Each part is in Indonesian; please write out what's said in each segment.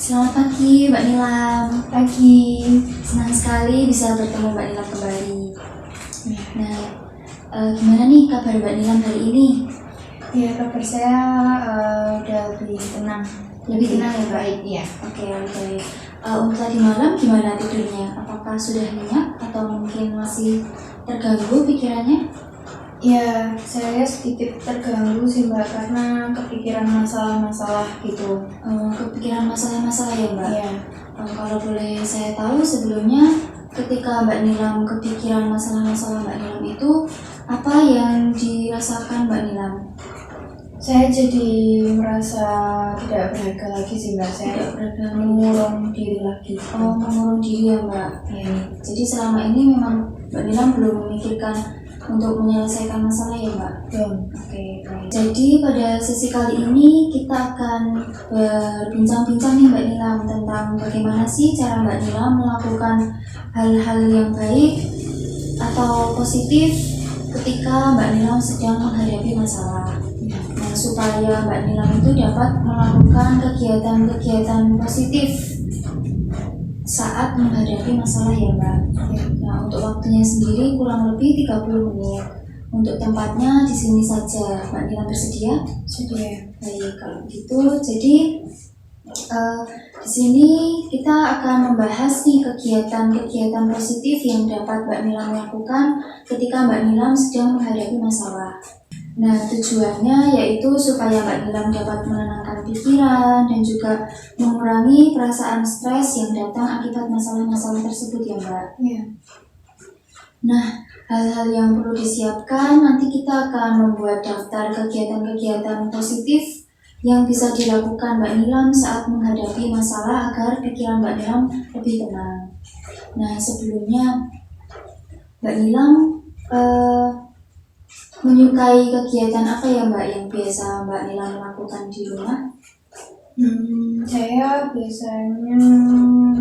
Selamat pagi Mbak Nilam. Pagi. Senang sekali bisa bertemu Mbak Nilam kembali. Nah, gimana nih kabar Mbak Nilam hari ini? Ya, kabar saya udah lebih tenang. Lebih tenang ya Mbak? Baik, iya. Oke, baik. Untuk tadi malam gimana tidurnya? Apakah sudah nyenyak atau mungkin masih terganggu pikirannya? Ya, saya sedikit terganggu sih Mbak, karena kepikiran masalah-masalah gitu. Kepikiran masalah-masalah ya Mbak? Iya. Kalau boleh saya tahu sebelumnya, ketika Mbak Nilam kepikiran masalah-masalah Mbak Nilam itu, apa yang dirasakan Mbak Nilam? Saya jadi merasa tidak berharga lagi sih Mbak. Saya Tidak berharga. mengurung diri lagi. Mengurung diri ya Mbak. Ya. Jadi selama ini memang Mbak Nilam belum memikirkan untuk menyelesaikan masalah ya Mbak? Belum. Oke, baik. Jadi pada sesi kali ini kita akan berbincang-bincang nih Mbak Nilam tentang bagaimana sih cara Mbak Nilam melakukan hal-hal yang baik atau positif ketika Mbak Nilam sedang menghadapi masalah. Nah, supaya Mbak Nilam itu dapat melakukan kegiatan-kegiatan positif saat menghadapi masalah ya Mbak. Nah, untuk waktunya sendiri kurang lebih 30 menit. Untuk tempatnya di sini saja. Mbak Nilam bersedia? Sudah. Baik, kalau gitu. Jadi di sini kita akan membahas nih kegiatan-kegiatan positif yang dapat Mbak Nilam lakukan ketika Mbak Nilam sedang menghadapi masalah. Nah, tujuannya yaitu supaya Mbak Nilam dapat menenangkan pikiran dan juga mengurangi perasaan stres yang datang akibat masalah-masalah tersebut ya Mbak. Iya. Nah, hal-hal yang perlu disiapkan, nanti kita akan membuat daftar kegiatan-kegiatan positif yang bisa dilakukan Mbak Nilam saat menghadapi masalah agar pikiran Mbak Nilam lebih tenang. Nah, sebelumnya Mbak Nilam menyukai kegiatan apa ya Mbak yang biasa Mbak Nilam lakukan di rumah? Saya biasanya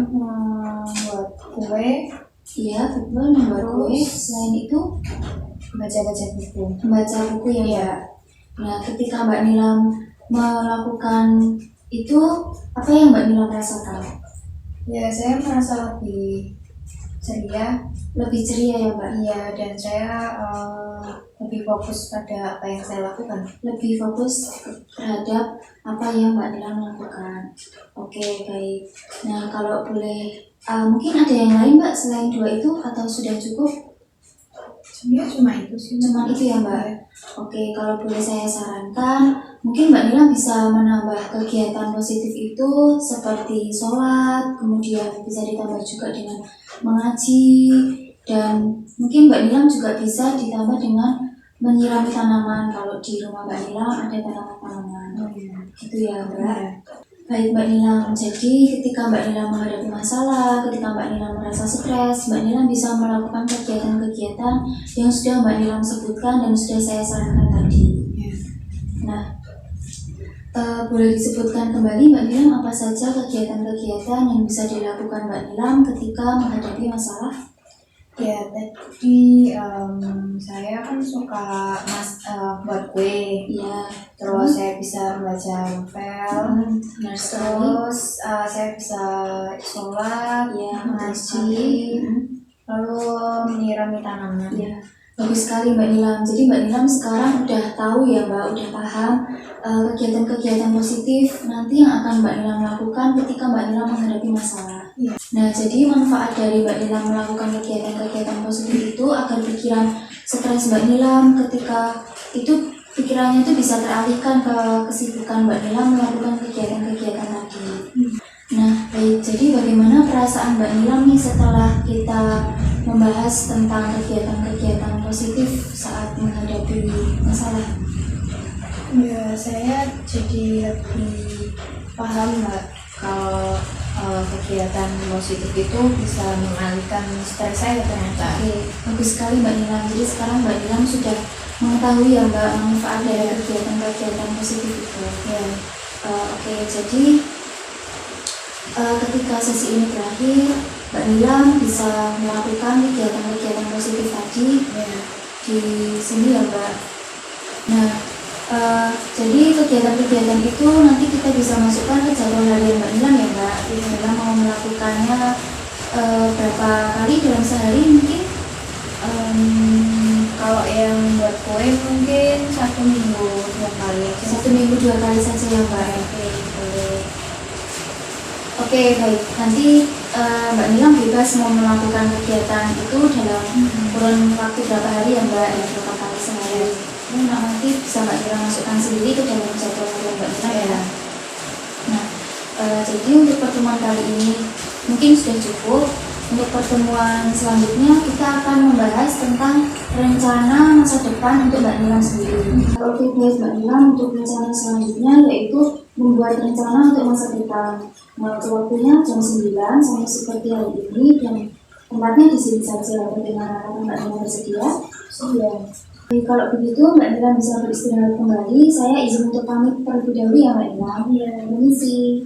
membuat kue. Iya, betul, membuat kue. Selain itu, Baca-baca buku. membaca buku ya Mbak. Nah, ketika Mbak Nilam melakukan itu, apa yang Mbak Nilam rasakan? Ya, saya merasa lebih ceria. Lebih ceria ya Mbak? Iya, dan saya lebih fokus pada apa yang saya lakukan. Lebih fokus terhadap apa yang Mbak Nilam lakukan. Oke, baik. Nah, kalau boleh, mungkin ada yang lain Mbak selain dua itu atau sudah cukup? Sebenarnya cuma itu sih. Cuma itu ya Mbak? Oke, kalau boleh saya sarankan, mungkin Mbak Nilam bisa menambah kegiatan positif itu seperti sholat, kemudian bisa ditambah juga dengan mengaji, dan mungkin Mbak Nilam juga bisa ditambah dengan menyirami tanaman. Kalau di rumah Mbak Nilam ada tanaman-tanaman. Gitu ya Mbak. Baik Mbak Nilam, jadi ketika Mbak Nilam menghadapi masalah, ketika Mbak Nilam merasa stres, Mbak Nilam bisa melakukan kegiatan-kegiatan yang sudah Mbak Nilam sebutkan dan sudah saya sarankan tadi. Nah, boleh disebutkan kembali Mbak Nilam apa saja kegiatan-kegiatan yang bisa dilakukan Mbak Nilam ketika menghadapi masalah? Ya, tadi saya kan suka buat kue. Iya. Terus saya bisa membaca novel. Benar sekali. Terus saya bisa sholat, Ya, mengaji, lalu menyirami tanaman. Ya, bagus sekali Mbak Nilam. Jadi Mbak Nilam sekarang udah tahu ya Mbak, udah paham kegiatan-kegiatan positif nanti yang akan Mbak Nilam lakukan ketika Mbak Nilam menghadapi masalah. Ya. Nah, jadi manfaat dari Mbak Nilam melakukan kegiatan-kegiatan positif itu agar pikiran stres Mbak Nilam ketika itu pikirannya itu bisa teralihkan ke kesibukan Mbak Nilam melakukan kegiatan-kegiatan tadi. Nah, baik. Jadi bagaimana perasaan Mbak Nilam nih setelah kita membahas tentang kegiatan-kegiatan positif saat menghadapi masalah? Ya, saya jadi lebih paham Mbak kalau kegiatan positif itu bisa mengalihkan stres saya ternyata. Oke, bagus sekali Mbak Nilam. Jadi sekarang Mbak Nilam sudah mengetahui ya Mbak manfaat dari kegiatan-kegiatan positif itu. Ya. Oke, jadi ketika sesi ini berakhir, Mbak Nilam bisa melakukan kegiatan-kegiatan positif tadi di sini ya Mbak. Nah, jadi kegiatan-kegiatan itu nanti kita bisa masukkan ke jadwal harian Mbak Nilam ya Mbak. Mbak Nila mau melakukannya berapa kali dalam sehari mungkin? Kalau yang buat kue mungkin 1 minggu 2 kali aja. 1 minggu 2 kali saja ya Mbak. Oke, boleh. Oke, baik. Nanti Mbak Nila bebas mau melakukan kegiatan itu dalam kurun waktu berapa hari ya Mbak, ya berapa kali sehari. Ini nanti bisa Mbak Nila masukkan sendiri itu dalam jadwal harian Mbak Nila ya. Nah, jadi untuk pertemuan kali ini mungkin sudah cukup. Untuk pertemuan selanjutnya kita akan membahas tentang rencana masa depan untuk Mbak Nila sendiri. Oke, baik Mbak Nila, untuk rencana selanjutnya yaitu membuat rencana untuk masa depan. Nah, waktunya jam 9 sampai seperti hari ini dan tempatnya di sini saja. Bagaimana Mbak Nila bersedia? Iya. Kalau begitu Mbak Nila bisa beristirahat kembali. Saya izin untuk pamit terlebih dahulu ya Mbak Nila. Iya, permisi.